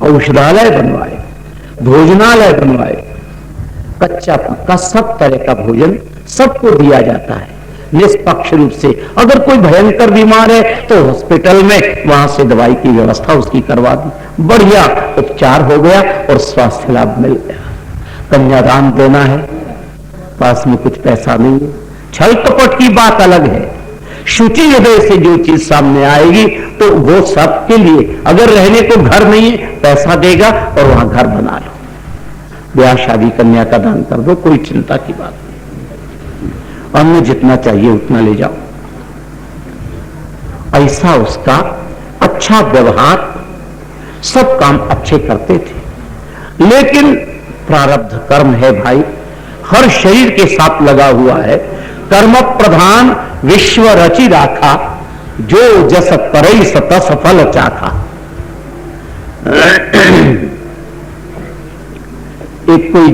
औषधालय बनवाए, भोजनालय बनवाए, कच्चा पक्का सब तरह का भोजन सबको दिया जाता है निष्पक्ष रूप से। अगर कोई भयंकर बीमार है तो हॉस्पिटल में वहां से दवाई की व्यवस्था उसकी करवा दी, बढ़िया उपचार हो गया और स्वास्थ्य लाभ मिल गया। कन्यादान देना है, पास में कुछ पैसा नहीं है, छल कपट की बात अलग है, शुचि हृदय से जो चीज सामने आएगी तो वो सबके लिए। अगर रहने को घर नहीं है, पैसा देगा और वहां घर बना लो, ब्याह शादी कन्या का दान कर दो, कोई चिंता की बात नहीं। अन्न जितना चाहिए उतना ले जाओ, ऐसा उसका अच्छा व्यवहार, सब काम अच्छे करते थे। लेकिन प्रारब्ध कर्म है भाई, हर शरीर के साथ लगा हुआ है। कर्म प्रधान विश्व रचि राखा, जो जस करई सतस फल चाखा। एक कोई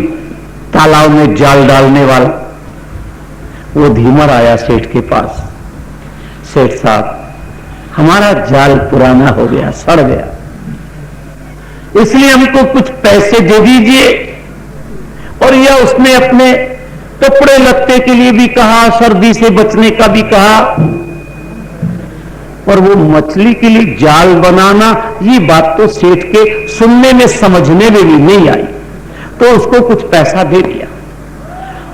तालाब में जाल डालने वाला, वो धीमर आया सेठ के पास, सेठ साहब हमारा जाल पुराना हो गया, सड़ गया, इसलिए हमको कुछ पैसे दे दीजिए। और यह उसने अपने कपड़े लत्ते के लिए भी कहा, सर्दी से बचने का भी कहा, और वो मछली के लिए जाल बनाना, ये बात तो सेठ के सुनने में समझने में भी नहीं आई, तो उसको कुछ पैसा दे दिया।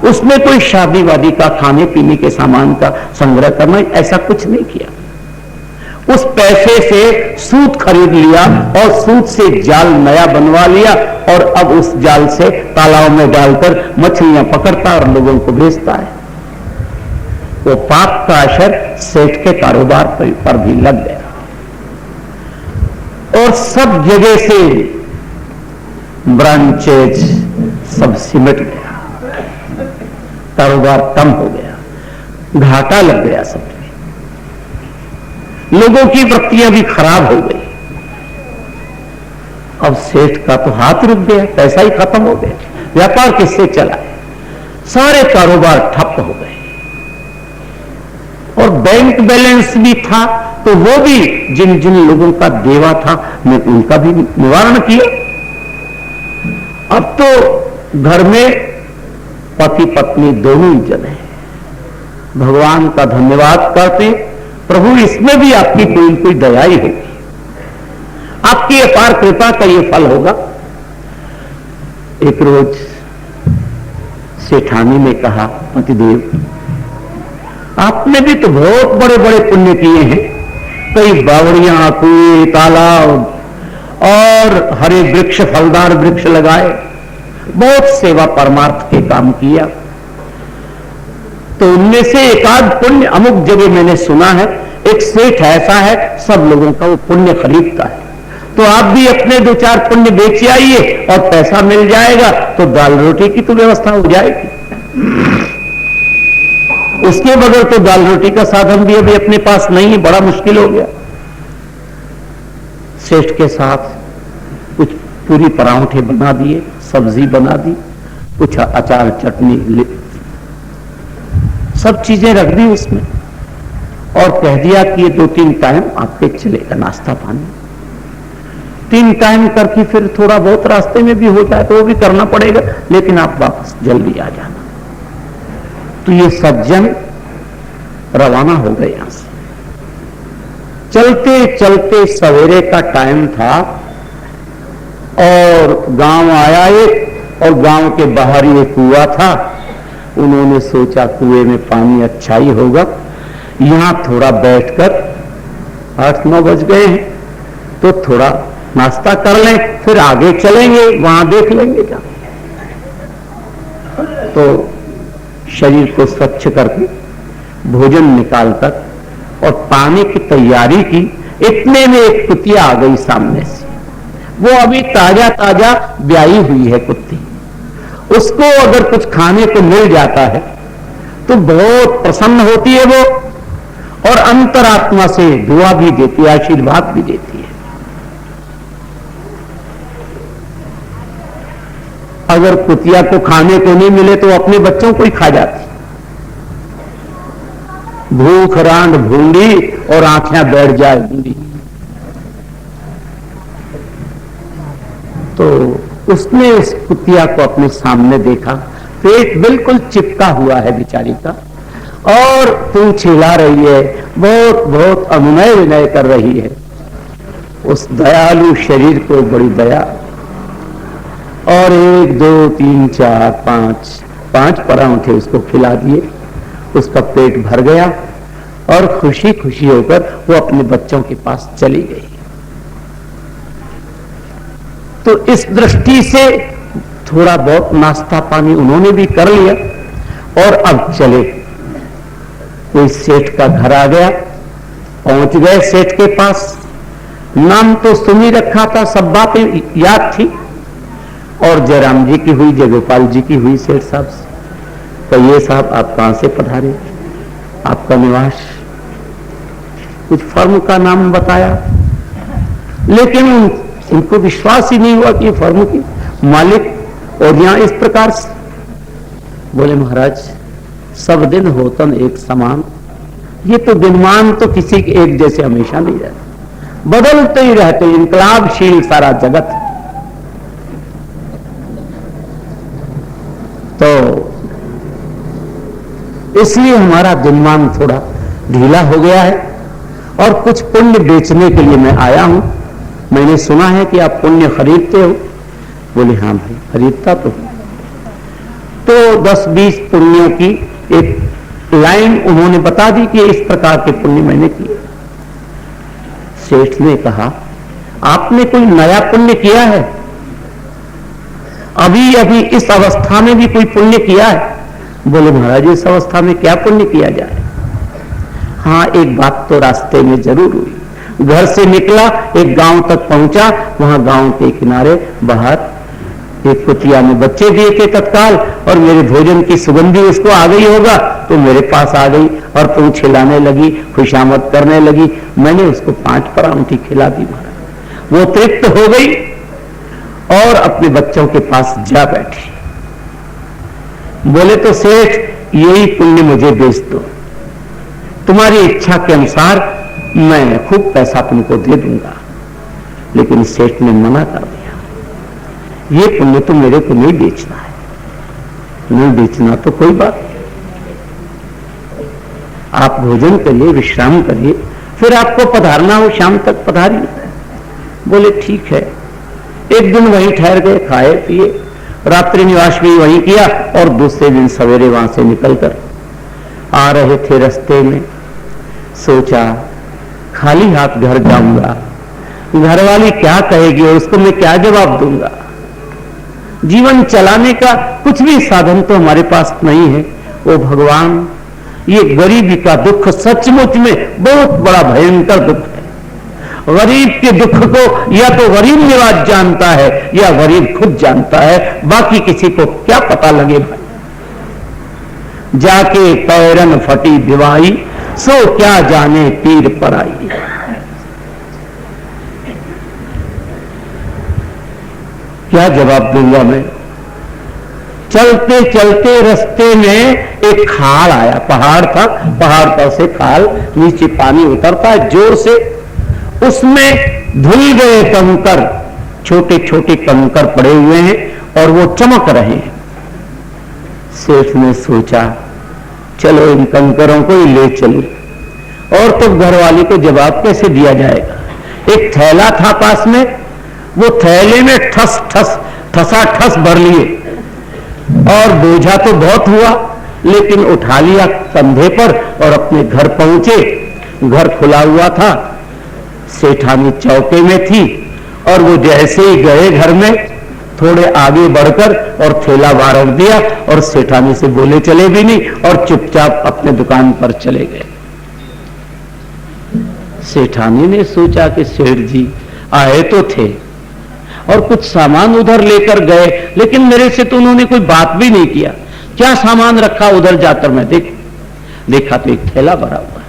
उसने कोई शादी वादी का, खाने पीने के सामान का संग्रह करना, ऐसा कुछ नहीं किया। उस पैसे से सूत खरीद लिया और सूत से जाल नया बनवा लिया, और अब उस जाल से तालाब में डालकर मछलियां पकड़ता और लोगों को बेचता है। वो पाप का असर सेठ के कारोबार पर भी लग गया और सब जगह से ब्रांचेज सब सिमट गया, कारोबार कम हो गया, घाटा लग गया, सब लोगों की वृत्तियां भी खराब हो गई। अब सेठ का तो हाथ रुक गया, पैसा ही खत्म हो गया, व्यापार किससे चला, सारे कारोबार ठप हो गए। और बैंक बैलेंस भी था तो वो भी जिन जिन लोगों का देवा था मैं उनका भी निवारण किया। अब तो घर में पति पत्नी दोनों ही जन है, भगवान का धन्यवाद करते, प्रभु इसमें भी आपकी कोई कोई दया ही होगी, आपकी अपार कृपा का ये फल होगा। एक रोज सेठानी ने कहा, पतिदेव आपने भी तो बहुत बड़े बड़े पुण्य किए हैं, कई बावड़ियां, कुएं, तालाब और हरे वृक्ष, फलदार वृक्ष लगाए, बहुत सेवा परमार्थ के काम किया। तो उनमें से एक आध पुण्य अमुक जगह मैंने सुना है, एक सेठ ऐसा है सब लोगों का वो पुण्य खरीदता है, तो आप भी अपने दो चार पुण्य बेच आइए और पैसा मिल जाएगा तो दाल रोटी की तो व्यवस्था हो जाएगी। उसके बगैर तो दाल रोटी का साधन भी अभी अपने पास नहीं है, बड़ा मुश्किल हो गया। सेठ के साथ कुछ पूरी परांठे बना दिए, सब्जी बना दी, कुछ अचार चटनी सब चीजें रख दी उसमें, और कह दिया कि ये 2-3 टाइम आपके चलेगा नाश्ता पानी, 3 टाइम करके फिर थोड़ा बहुत रास्ते में भी हो जाए तो वो भी करना पड़ेगा, लेकिन आप वापस जल्दी आ जाना। तो ये सज्जन रवाना हो गए यहां से। चलते चलते सवेरे का टाइम था और गांव आया एक, और गांव के बाहर ही एक कुआं था। उन्होंने सोचा कुएं में पानी अच्छा ही होगा, यहां थोड़ा बैठकर 8-9 बज गए हैं तो थोड़ा नाश्ता कर लें, फिर आगे चलेंगे, वहां देख लेंगे क्या। तो शरीर को स्वच्छ करके भोजन निकालकर और पानी की तैयारी की, इतने में एक कुतिया आ गई सामने से। वो अभी ताजा ताजा ब्याही हुई है कुत्ती, उसको अगर कुछ खाने को मिल जाता है तो बहुत प्रसन्न होती है वो, और अंतरात्मा से दुआ भी देती है, आशीर्वाद भी देती है। अगर कुतिया को खाने को नहीं मिले तो अपने बच्चों को ही खा जाती, भूख रांड भूंडी और आंखें बैठ जाए बूढ़ी। तो उसने उस कुतिया को अपने सामने देखा, पेट बिल्कुल चिपका हुआ है बेचारी का, और पूंछ हिला रही है, बहुत बहुत अनुनय विनय कर रही है। उस दयालु शरीर को बड़ी दया, और 1 2 3 4 5 परांठे उसको खिला दिए। उसका पेट भर गया और खुशी खुशी होकर वो अपने बच्चों के पास चली गई। तो इस दृष्टि से थोड़ा बहुत नाश्ता पानी उन्होंने भी कर लिया और अब चले। कोई सेठ का घर आ गया, पहुंच गए सेठ के पास। नाम तो सुनी रखा था, सब बातें याद थी, और जयराम जी की हुई, जय गोपाल जी की हुई सेठ साहब से। तो ये साहब आप कहां से पधारे, आपका निवास, कुछ फर्म का नाम बताया, लेकिन उनको विश्वास ही नहीं हुआ कि फर्म की मालिक और यहां इस प्रकार से। बोले महाराज सब दिन होतन एक समान, ये तो दिनमान तो किसी के एक जैसे हमेशा नहीं रहते, बदलते ही रहते, इनकलाबशील सारा जगत। तो इसलिए हमारा दिनमान थोड़ा ढीला हो गया है, और कुछ पुण्य बेचने के लिए मैं आया हूं। मैंने सुना है कि आप पुण्य खरीदते हो। बोले हाँ भाई खरीदता तो 10-20 पुण्यों की एक लाइन उन्होंने बता दी कि इस प्रकार के पुण्य मैंने किए। सेठ ने कहा आपने कोई नया पुण्य किया है, अभी अभी इस अवस्था में भी कोई पुण्य किया है? बोले महाराज इस अवस्था में क्या पुण्य किया जाए। हाँ एक बात तो रास्ते में जरूर हुई। घर से निकला, एक गांव तक पहुंचा, वहां गांव के किनारे बाहर एक कुतिया में बच्चे दिए थे तत्काल, और मेरे भोजन की सुगंधी उसको आ गई होगा तो मेरे पास आ गई और पूंछ हिलाने लगी, खुशामद करने लगी। मैंने उसको 5 परांठी खिला दी महाराज। वो तृप्त हो गई और अपने बच्चों के पास जा बैठी। बोले तो सेठ यही पुण्य मुझे बेच दो, तुम्हारी इच्छा के अनुसार मैं खूब पैसा तुमको दे दूंगा। लेकिन सेठ ने मना कर दिया, ये पुण्य तो मेरे को नहीं बेचना है। नहीं बेचना तो कोई बात नहीं, आप भोजन करिए, विश्राम करिए, फिर आपको पधारना हो शाम तक पधारिए। बोले ठीक है। एक दिन वहीं ठहर गए, खाए पिए, रात्रि निवास भी वहीं किया, और दूसरे दिन सवेरे वहां से निकलकर आ रहे थे। रास्ते में सोचा खाली हाथ घर जाऊंगा, घरवाली क्या कहेगी और उसको मैं क्या जवाब दूंगा। जीवन चलाने का कुछ भी साधन तो हमारे पास नहीं है। ओ भगवान, ये गरीबी का दुख सचमुच में बहुत बड़ा भयंकर दुख है। गरीब के दुख को या तो गरीब निवाज जानता है या गरीब खुद जानता है, बाकी किसी को क्या पता लगे भाई। जाके पैरन फटी दिवाई, सो क्या जाने पीर पराई। क्या जवाब दूंगा मैं। चलते चलते रास्ते में एक खाल आया, पहाड़ था, पहाड़ पर से खाल, नीचे पानी उतरता है जोर से, उसमें धुल गए कंकर, छोटे छोटे कंकर पड़े हुए हैं और वो चमक रहे हैं। सेठ ने सोचा चलो इन कंकरों को ही ले चलो, और तो घरवाली को जवाब कैसे दिया जाएगा। एक थैला था पास में, वो थैले में ठस ठस ठसा ठस भर लिए, और बोझा तो बहुत हुआ, लेकिन उठा लिया कंधे पर और अपने घर पहुंचे। घर खुला हुआ था, सेठानी चौके में थी, और वो जैसे ही गए घर में, थोड़े आगे बढ़कर और थैला बाहर रख दिया, और सेठानी से बोले चले भी नहीं, और चुपचाप अपने दुकान पर चले गए। सेठानी ने सोचा कि सेठ जी आए तो थे और कुछ सामान उधर लेकर गए, लेकिन मेरे से तो उन्होंने कोई बात भी नहीं किया। क्या सामान रखा उधर जाकर मैं देखा तो एक थैला भरा हुआ है,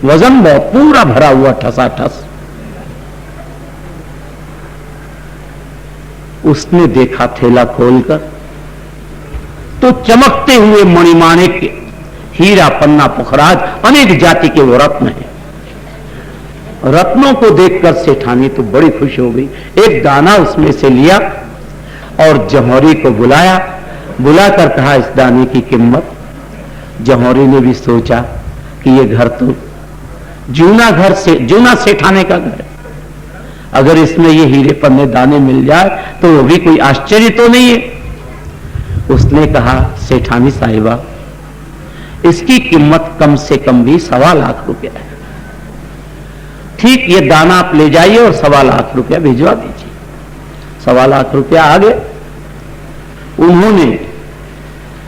वजन बहुत पूरा भरा हुआ, ठसा ठस। उसने देखा थैला खोलकर तो चमकते हुए मणिमाणिक, हीरा, पन्ना, पुखराज, अनेक जाति के वो रत्न हैं। रत्नों को देखकर सेठानी तो बड़ी खुश हो गई। एक दाना उसमें से लिया और जौहरी को बुलाया, बुलाकर कहा इस दाने की कीमत। जौहरी ने भी सोचा कि ये घर तो जूना सेठाने का घर है, अगर इसमें ये हीरे पन्ने दाने मिल जाए तो वो भी कोई आश्चर्य तो नहीं है। उसने कहा सेठानी साहिबा, इसकी कीमत कम से कम भी 1.25 लाख रुपया है। ठीक, ये दाना आप ले जाइए और 1.25 लाख रुपया भिजवा दीजिए। 1.25 लाख रुपया आ गए। उन्होंने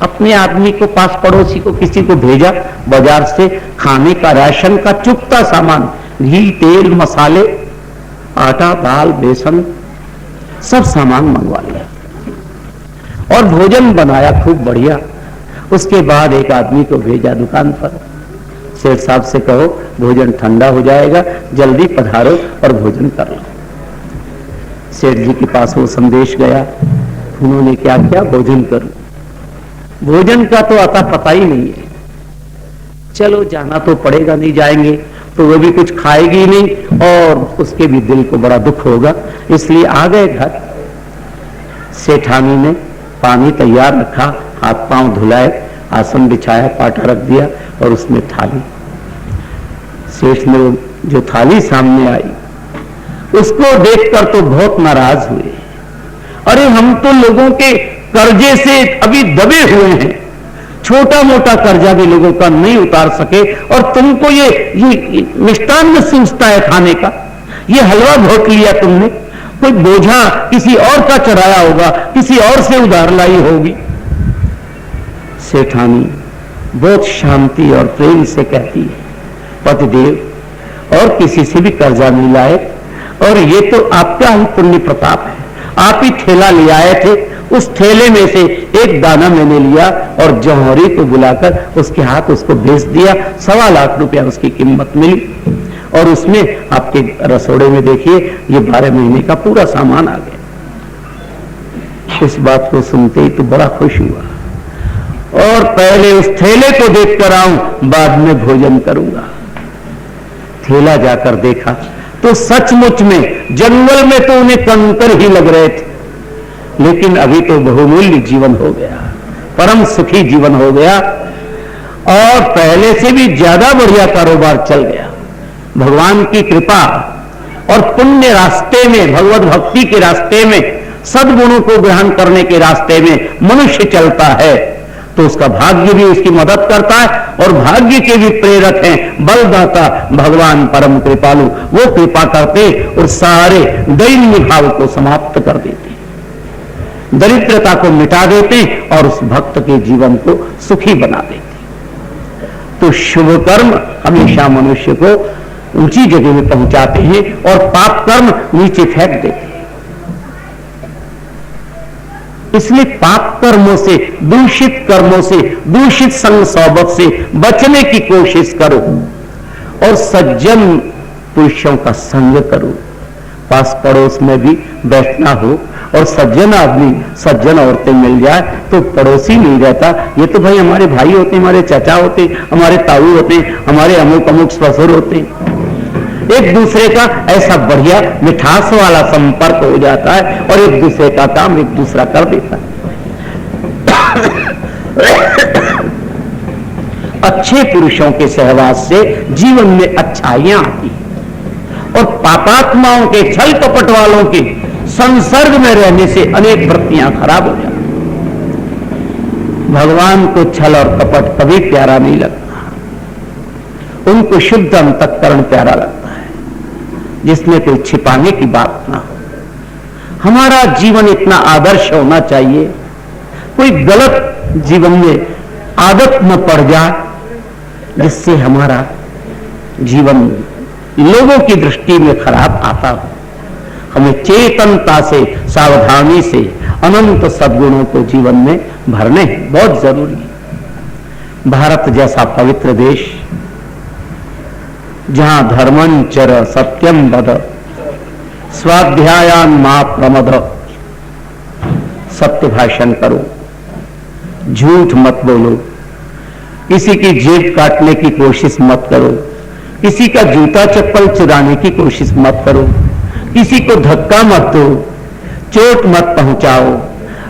अपने आदमी को, पास पड़ोसी को, किसी को भेजा, बाजार से खाने का, राशन का चुकता सामान, घी, तेल, मसाले, आटा, दाल, बेसन, सब सामान मंगवा लिया और भोजन बनाया खूब बढ़िया। उसके बाद एक आदमी को भेजा दुकान पर, सेठ साहब से कहो भोजन ठंडा हो जाएगा, जल्दी पधारो और भोजन कर लो। सेठ जी के पास वो संदेश गया। उन्होंने क्या किया, भोजन करो। भोजन का तो अता पता ही नहीं है। चलो जाना तो पड़ेगा, नहीं जाएंगे तो वो भी कुछ खाएगी नहीं और उसके भी दिल को बड़ा दुख होगा, इसलिए आ गए घर। सेठानी ने पानी तैयार रखा, हाथ पांव धुलाए, आसन बिछाया, पाटा रख दिया और उसमें थाली। सेठ ने जो थाली सामने आई उसको देखकर तो बहुत नाराज हुए। अरे हम तो लोगों के कर्जे से अभी दबे हुए हैं, छोटा मोटा कर्जा भी लोगों का नहीं उतार सके और तुमको ये मिष्टान्न सूझता है खाने का, ये हलवा भोग लिया तुमने, कोई बोझा किसी और का चढ़ाया होगा, किसी और से उधार लाई होगी। सेठानी बहुत शांति और प्रेम से कहती है, पतिदेव और किसी से भी कर्जा नहीं लाए और ये तो आपका ही पुण्य प्रताप है, आप ही ठेला ले आए थे, उस ठेले में से एक दाना मैंने लिया और जौहरी को बुलाकर उसके हाथ उसको बेच दिया। 1.25 लाख रुपया उसकी कीमत मिली और उसमें आपके रसोड़े में देखिए ये 12 महीने का पूरा सामान आ गया। इस बात को सुनते ही तो बड़ा खुश हुआ और पहले उस ठेले को देखकर आऊं, बाद में भोजन करूंगा। ठेला जाकर देखा तो सचमुच में जंगल में तो उन्हें कंकर ही लग रहे थे, लेकिन अभी तो बहुमूल्य जीवन हो गया, परम सुखी जीवन हो गया और पहले से भी ज्यादा बढ़िया कारोबार चल गया। भगवान की कृपा और पुण्य रास्ते में, भगवत भक्ति के रास्ते में, सद्गुणों को ग्रहण करने के रास्ते में मनुष्य चलता है तो उसका भाग्य भी उसकी मदद करता है और भाग्य के भी प्रेरक हैं बलदाता भगवान परम कृपालु। वो कृपा करते और सारे दैन्य भाव को समाप्त कर देते, दरिद्रता को मिटा देते और उस भक्त के जीवन को सुखी बना देते। तो शुभ कर्म हमेशा मनुष्य को ऊंची जगह में पहुंचाते हैं और पाप कर्म नीचे फेंक देते हैं। इसलिए पाप कर्मों से, दूषित कर्मों से, दूषित संग सोबत से बचने की कोशिश करो और सज्जन पुरुषों का संग करो। पास पड़ोस में भी बैठना हो और सज्जन आदमी, सज्जन औरतें मिल जाए तो पड़ोसी नहीं रहता, ये तो भाई हमारे भाई होते, हमारे चाचा होते, हमारे ताऊ होते, हमारे अमुक अमुक ससुर होते। एक दूसरे का ऐसा बढ़िया मिठास वाला संपर्क हो जाता है और एक दूसरे का काम एक दूसरा कर देता है। अच्छे पुरुषों के सहवास से जीवन में अच्छाइयां आती और पापात्माओं के, छल कपट वालों के संसर्ग में रहने से अनेक वृत्तियां खराब हो जाती। भगवान को छल और कपट कभी प्यारा नहीं लगता, उनको शुद्ध अंतःकरण प्यारा लगता है जिसमें कोई छिपाने की बात ना हो। हमारा जीवन इतना आदर्श होना चाहिए, कोई गलत जीवन में आदत न पड़ जाए जिससे हमारा जीवन लोगों की दृष्टि में खराब आता हो। हमें चेतनता से, सावधानी से अनंत सद्गुणों को जीवन में भरने बहुत जरूरी है। भारत जैसा पवित्र देश जहां धर्मं चर सत्यम वद स्वाध्यायान मा प्रमद, सत्य भाषण करो, झूठ मत बोलो, किसी की जेब काटने की कोशिश मत करो, किसी का जूता चप्पल चुराने की कोशिश मत करो, किसी को धक्का मत दो, चोट मत पहुंचाओ।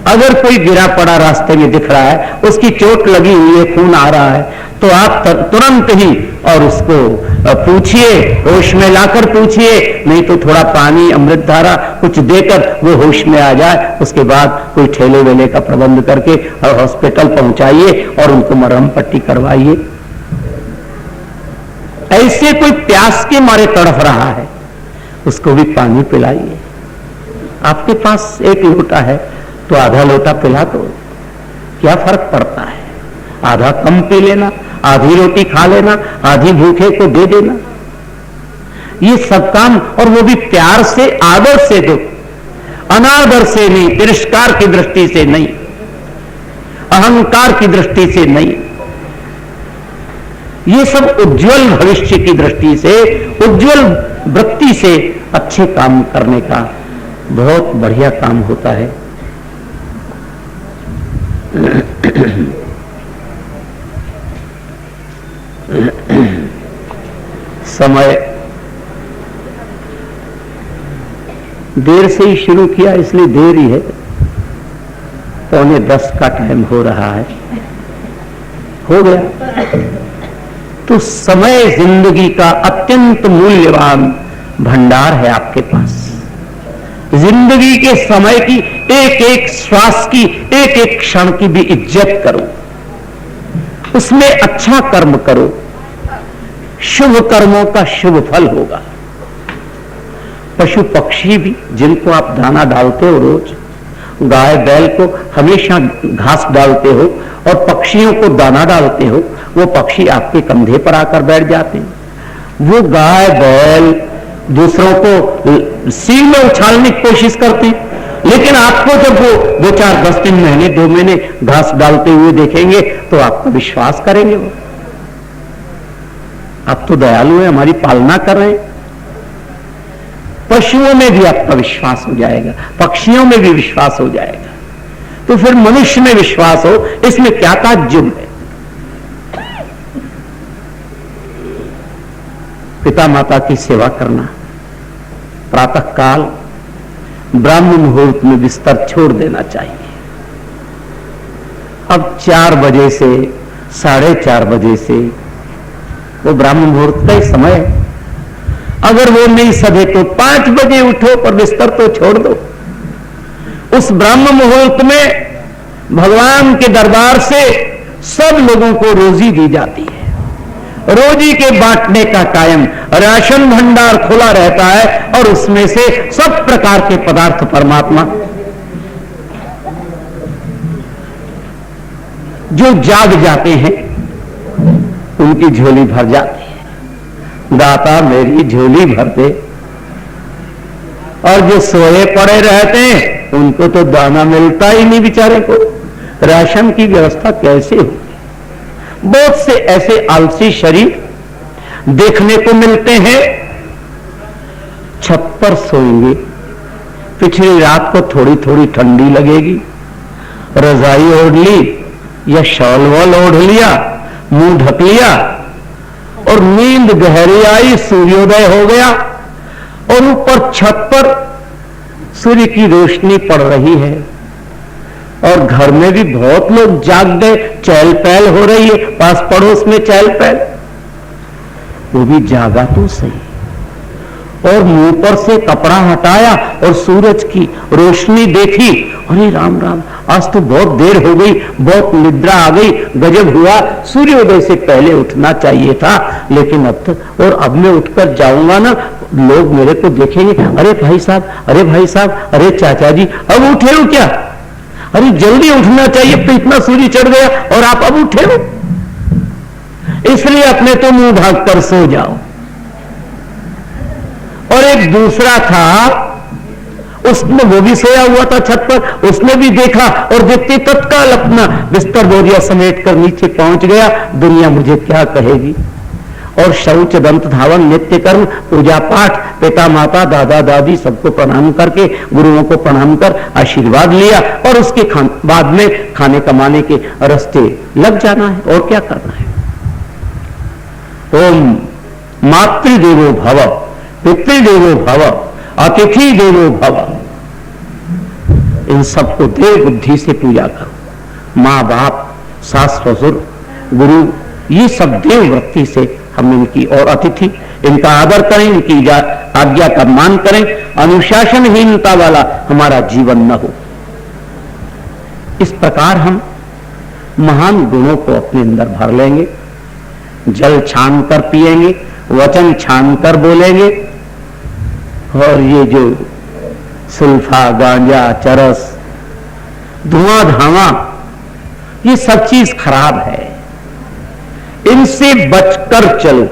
अगर कोई गिरा पड़ा रास्ते में दिख रहा है, उसकी चोट लगी हुई है, खून आ रहा है, तो आप तुरंत ही और उसको पूछिए, होश में लाकर पूछिए, नहीं तो थोड़ा पानी, अमृत धारा कुछ देकर वो होश में आ जाए। उसके बाद कोई ठेले वेले का प्रबंध करके और हॉस्पिटल पहुंचाइए और उनको मरहम पट्टी करवाइए। ऐसे कोई प्यास के मारे तड़फ रहा है, उसको भी पानी पिलाइए। आपके पास एक लोटा है तो आधा लोटा पिला दो, क्या फर्क पड़ता है? आधा कम पी लेना, आधी रोटी खा लेना, आधी भूखे को दे देना, ये सब काम, और वो भी प्यार से, आदर से दो, अनादर से नहीं, तिरस्कार की दृष्टि से नहीं, अहंकार की दृष्टि से नहीं। ये सब उज्जवल भविष्य की दृष्टि से, उज्जवल वृत्ति से अच्छे काम करने का बहुत बढ़िया काम होता है। समय देर से ही शुरू किया, इसलिए देर ही है, 9:45 का टाइम हो रहा है, हो गया। तो समय जिंदगी का अत्यंत मूल्यवान भंडार है आपके पास। जिंदगी के समय की एक एक श्वास की, एक एक क्षण की भी इज्जत करो, उसमें अच्छा कर्म करो, शुभ कर्मों का शुभ फल होगा। पशु पक्षी भी, जिनको आप दाना डालते हो रोज, गाय बैल को हमेशा घास डालते हो और पक्षियों को दाना डालते हो, वो पक्षी आपके कंधे पर आकर बैठ जाते हैं। वो गाय बैल दूसरों को सींग में उछालने की कोशिश करते हैं, लेकिन आपको जब वो 2-4 10 दिन, महीने 2 महीने घास डालते हुए देखेंगे तो आपको विश्वास करेंगे, वो आप तो दयालु हैं, हमारी पालना कर रहे हैं। पशुओं में भी आपका विश्वास हो जाएगा, पक्षियों में भी विश्वास हो जाएगा, तो फिर मनुष्य में विश्वास हो, इसमें क्या ताज्जुब है? पिता माता की सेवा करना, प्रातः काल ब्राह्म मुहूर्त में बिस्तर छोड़ देना चाहिए। अब 4 बजे से 4:30 बजे से वो ब्राह्म मुहूर्त का ही समय है। अगर वो नहीं सधे तो 5 बजे उठो, पर बिस्तर तो छोड़ दो। उस ब्राह्म मुहूर्त में भगवान के दरबार से सब लोगों को रोजी दी जाती है, रोजी के बांटने का कायम राशन भंडार खुला रहता है, और उसमें से सब प्रकार के पदार्थ परमात्मा जो जाग जाते हैं उनकी झोली भर जाती है। दाता मेरी झोली भर दे। और जो सोए पड़े रहते हैं उनको तो दाना मिलता ही नहीं, बेचारे को राशन की व्यवस्था कैसे होगी? बहुत से ऐसे आलसी शरीर देखने को मिलते हैं, छत पर सोएंगे, पिछली रात को थोड़ी थोड़ी ठंडी लगेगी, रजाई ओढ़ ली या शॉल वॉल ओढ़ लिया, मुंह ढक लिया, और नींद गहरी आई, सूर्योदय हो गया, और ऊपर छत पर सूर्य की रोशनी पड़ रही है, और घर में भी बहुत लोग जाग गए, चहल पहल हो रही है, पास पड़ोस में चहल पहल, वो भी जागा तो सही, और मुंह पर से कपड़ा हटाया और सूरज की रोशनी देखी, अरे राम राम, आज तो बहुत देर हो गई, बहुत निद्रा आ गई, गजब हुआ, सूर्योदय से पहले उठना चाहिए था, लेकिन अब तक, और अब मैं उठकर जाऊंगा ना, लोग मेरे को देखेंगे, अरे भाई साहब, अरे भाई साहब, अरे चाचा जी, अब उठे हो क्या? अरे जल्दी उठना चाहिए, तो इतना सूर्य चढ़ गया और आप अब उठे हो, इसलिए अपने तो मुंह ढक कर सो जाओ। और एक दूसरा था, उसने, वो भी सोया हुआ था छत पर, उसने भी देखा, और देखते तत्काल अपना बिस्तर बोरिया समेट कर नीचे पहुंच गया, दुनिया मुझे क्या कहेगी। और शौच दंत धावन नित्य कर्म पूजा पाठ, पिता माता दादा दादी सबको प्रणाम करके, गुरुओं को प्रणाम कर आशीर्वाद लिया, और उसके बाद में खाने कमाने के रास्ते लग जाना है, और क्या करना है। ओम मातृदेवो भव, पितृदेवो भव, अतिथि देवो भव। इन सबको देव बुद्धि से पूजा करो। माँ बाप, सास ससुर, गुरु, ये सब देव वृत्ति से हम इनकी, और अतिथि, इनका आदर करें, इनकी आज्ञा का मान करें। अनुशासनहीनता वाला हमारा जीवन न हो। इस प्रकार हम महान गुणों को अपने अंदर भर लेंगे। जल छान कर पिएंगे, वचन छान कर बोलेंगे, और ये जो सुल्फा, गांजा, चरस, धुआं धावा, ये सब चीज खराब है, इनसे बचकर चलो।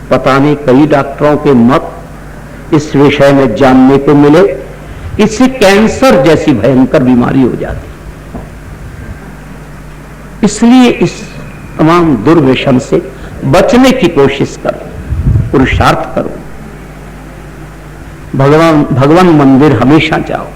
पता नहीं कई डॉक्टरों के मत इस विषय में जानने को मिले, इससे कैंसर जैसी भयंकर बीमारी हो जाती। इसलिए इस तमाम दुर्व्यसन से बचने की कोशिश करो, पुरुषार्थ करो। भगवान मंदिर हमेशा जाओ।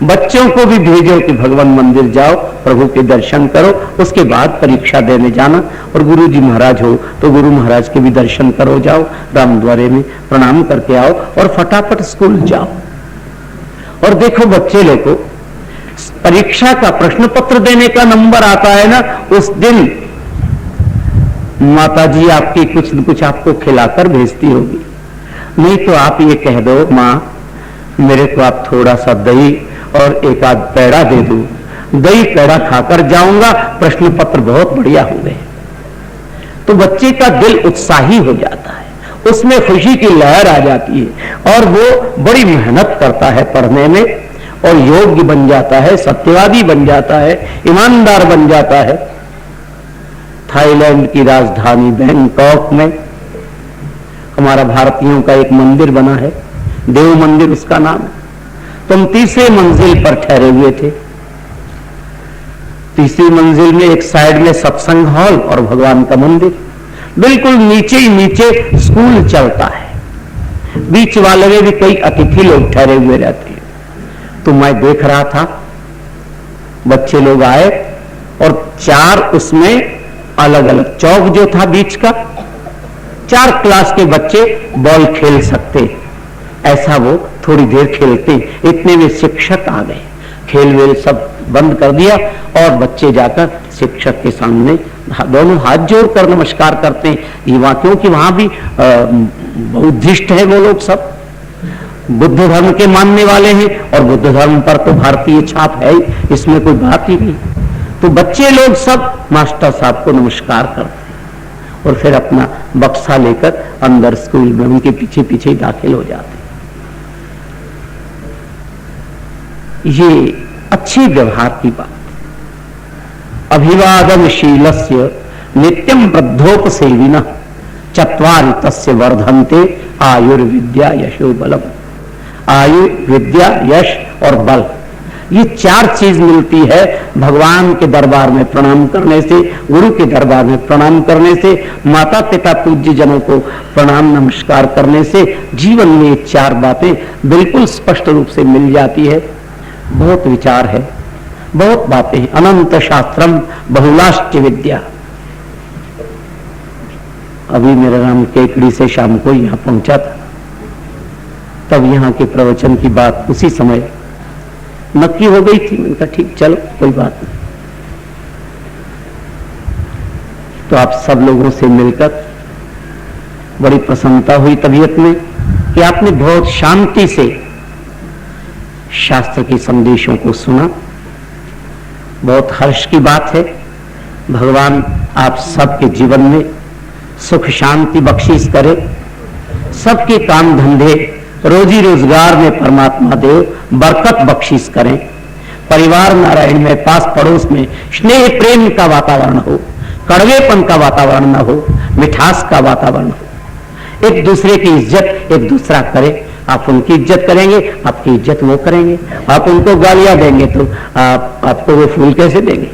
बच्चों को भी भेजो कि भगवान मंदिर जाओ, प्रभु के दर्शन करो, उसके बाद परीक्षा देने जाना। और गुरु जी महाराज हो तो गुरु महाराज के भी दर्शन करो, जाओ रामद्वारे में प्रणाम करके आओ और फटाफट स्कूल जाओ। और देखो बच्चे लोग को परीक्षा का प्रश्न पत्र देने का नंबर आता है ना, उस दिन माता जी आपकी कुछ न कुछ आपको खिलाकर भेजती होगी। नहीं तो आप ये कह दो, माँ मेरे को आप थोड़ा सा दही और एक आध पेड़ा दे दो, दही पेड़ा खाकर जाऊंगा, प्रश्न पत्र बहुत बढ़िया होंगे। तो बच्चे का दिल उत्साही हो जाता है, उसमें खुशी की लहर आ जाती है और वो बड़ी मेहनत करता है पढ़ने में, और योग्य बन जाता है, सत्यवादी बन जाता है, ईमानदार बन जाता है। थाईलैंड की राजधानी बैंकॉक में हमारा भारतीयों का एक मंदिर बना है, देव मंदिर उसका नाम है। तो हम तीसरे मंजिल पर ठहरे हुए थे। तीसरी मंजिल में एक साइड में सत्संग हॉल और भगवान का मंदिर, बिल्कुल नीचे ही नीचे स्कूल चलता है। बीच वाले में भी कई अतिथि लोग ठहरे हुए रहते हैं। तो मैं देख रहा था, बच्चे लोग आए और चार उसमें अलग अलग चौक जो था बीच का, 4 क्लास के बच्चे बॉल खेल सकते, ऐसा वो थोड़ी देर खेलते। इतने में शिक्षक आ गए, खेल वेल सब बंद कर दिया और बच्चे जाकर शिक्षक के सामने दोनों हाथ जोड़कर नमस्कार करते हैं। युवा, क्योंकि वहां भी बौद्धिस्ट है, वो लोग सब बुद्ध धर्म के मानने वाले हैं, और बुद्ध धर्म पर तो भारतीय छाप है ही, इसमें कोई बात ही नहीं। तो बच्चे लोग सब मास्टर साहब को नमस्कार करते हैं और फिर अपना बक्सा लेकर अंदर स्कूल में उनके पीछे पीछे दाखिल हो जाते हैं। ये अच्छे व्यवहार की बात। अभिवादनशीलस्य नित्यं वृद्धोपसेविनः चत्वारि तस्य वर्धन्ते आयुर्विद्या यशो बलम। आयु, विद्या, यश और बल, ये 4 चीज मिलती है भगवान के दरबार में प्रणाम करने से, गुरु के दरबार में प्रणाम करने से, माता पिता पूज्य जनों को प्रणाम नमस्कार करने से। जीवन में ये 4 बातें बिल्कुल स्पष्ट रूप से मिल जाती है। बहुत विचार है, बहुत बातें, अनंत शास्त्रम बहुलाश्च विद्या। अभी मेरा नाम केकड़ी से शाम को यहां पहुंचा था, तब यहाँ के प्रवचन की बात उसी समय नक्की हो गई थी। मैंने कहा ठीक, चलो कोई बात नहीं। तो आप सब लोगों से मिलकर बड़ी प्रसन्नता हुई तबीयत में कि आपने बहुत शांति से शास्त्र के संदेशों को सुना। बहुत हर्ष की बात है। भगवान आप सबके जीवन में सुख शांति बख्शीश करे, सबके काम धंधे रोजी रोजगार में परमात्मा देव बरकत बख्शीश करें। परिवार नारायण में, पास पड़ोस में स्नेह प्रेम का वातावरण हो, कड़वेपन का वातावरण न हो, मिठास का वातावरण हो। एक दूसरे की इज्जत एक दूसरा करे। आप उनकी इज्जत करेंगे, आपकी इज्जत वो करेंगे। आप उनको गालियां देंगे तो आपको वो फूल कैसे देंगे?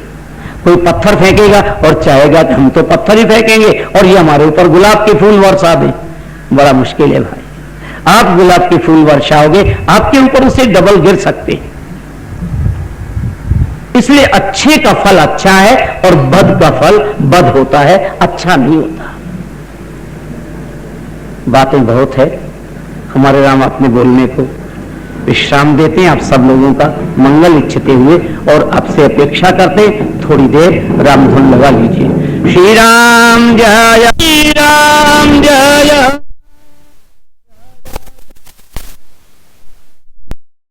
कोई पत्थर फेंकेगा और चाहेगा कि हम तो पत्थर ही फेंकेंगे और ये हमारे ऊपर गुलाब के फूल वर्षा दें, बड़ा मुश्किल है भाई। आप गुलाब के फूल वर्षाओगे, आपके ऊपर उसे डबल गिर सकते हैं। इसलिए अच्छे का फल अच्छा है और बद का फल बद होता है, अच्छा नहीं होता। बातें बहुत है, हमारे राम अपने बोलने को विश्राम देते हैं। आप सब लोगों का मंगल इच्छते हुए और आपसे अपेक्षा करते थोड़ी देर राम धुन लगा लीजिए। श्री राम जय